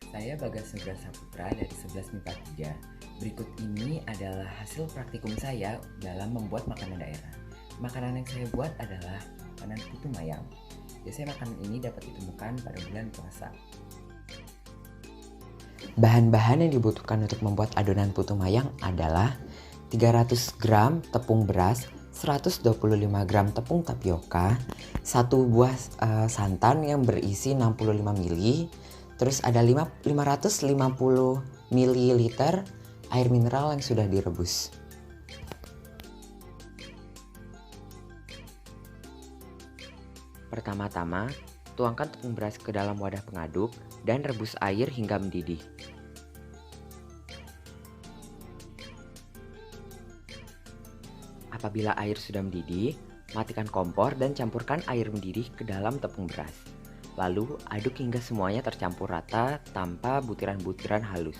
Saya Bagas Nugra Saputra dari 11 MIPA 3. Berikut ini adalah hasil praktikum saya dalam membuat makanan daerah. Makanan yang saya buat adalah makanan putu mayang. Biasanya makanan ini dapat ditemukan pada bulan puasa. Bahan-bahan yang dibutuhkan untuk membuat adonan putu mayang adalah 300 gram tepung beras, 125 gram tepung tapioka, 1 buah santan yang berisi 65 ml, terus ada 550 ml air mineral yang sudah direbus. Pertama-tama, tuangkan tepung beras ke dalam wadah pengaduk dan rebus air hingga mendidih. Apabila air sudah mendidih, matikan kompor dan campurkan air mendidih ke dalam tepung beras. Lalu aduk hingga semuanya tercampur rata tanpa butiran-butiran halus.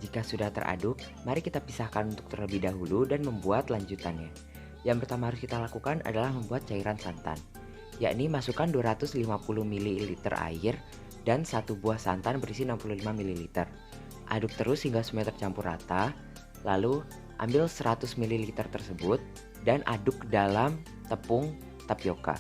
Jika sudah teraduk, mari kita pisahkan untuk terlebih dahulu dan membuat lanjutannya. Yang pertama harus kita lakukan adalah membuat cairan santan, yakni masukkan 250 ml air dan 1 buah santan berisi 65 ml. Aduk terus hingga semuanya tercampur rata, lalu ambil 100 ml tersebut dan aduk dalam tepung tapioka.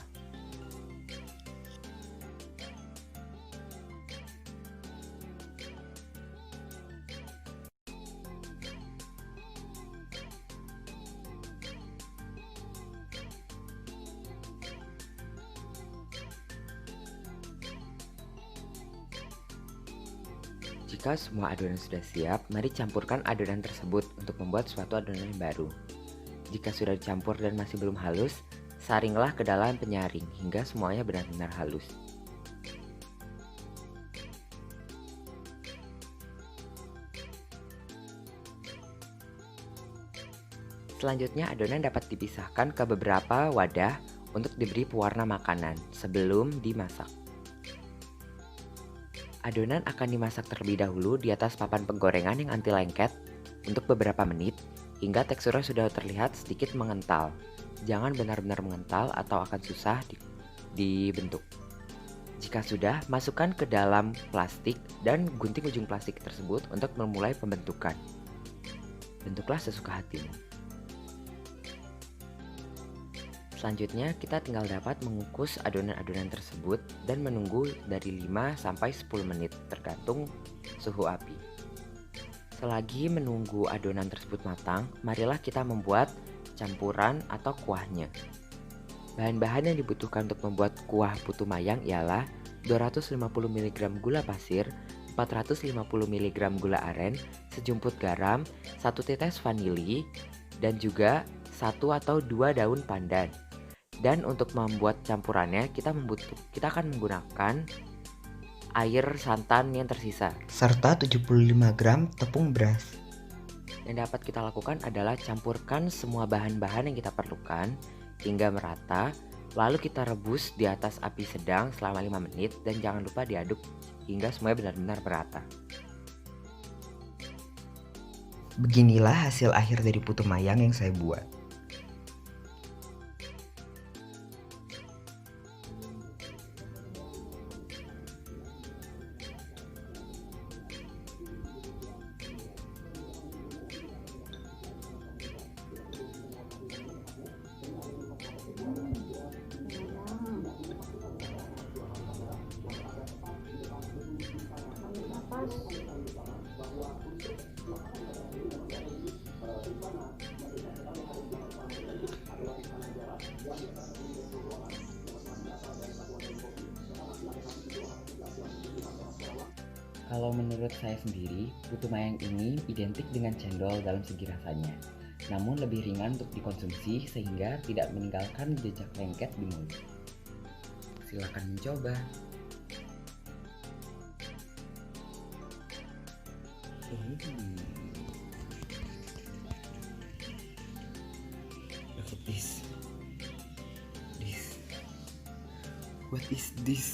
Jika semua adonan sudah siap, mari campurkan adonan tersebut untuk membuat suatu adonan yang baru. Jika sudah dicampur dan masih belum halus, saringlah ke dalam penyaring hingga semuanya benar-benar halus. Selanjutnya adonan dapat dipisahkan ke beberapa wadah untuk diberi pewarna makanan sebelum dimasak. Adonan akan dimasak terlebih dahulu di atas papan penggorengan yang anti lengket untuk beberapa menit hingga teksturnya sudah terlihat sedikit mengental. Jangan benar-benar mengental atau akan susah dibentuk. Jika sudah, masukkan ke dalam plastik dan gunting ujung plastik tersebut untuk memulai pembentukan. Bentuklah sesuka hatimu. Selanjutnya kita tinggal dapat mengukus adonan-adonan tersebut dan menunggu dari 5-10 menit tergantung suhu api. Selagi menunggu adonan tersebut matang, marilah kita membuat campuran atau kuahnya. Bahan-bahan yang dibutuhkan untuk membuat kuah putu mayang ialah 250 mg gula pasir, 450 mg gula aren, sejumput garam, 1 tetes vanili, dan juga 1 atau 2 daun pandan. Dan untuk membuat campurannya kita akan menggunakan air santan yang tersisa serta 75 gram tepung beras. Yang dapat kita lakukan adalah campurkan semua bahan-bahan yang kita perlukan hingga merata, lalu kita rebus di atas api sedang selama 5 menit dan jangan lupa diaduk hingga semuanya benar-benar merata. Beginilah hasil akhir dari putu mayang yang saya buat. Kalau menurut saya sendiri, putu mayang ini identik dengan cendol dalam segi rasanya, namun lebih ringan untuk dikonsumsi sehingga tidak meninggalkan jejak lengket di mulut. Silakan mencoba. Look at this. What is this?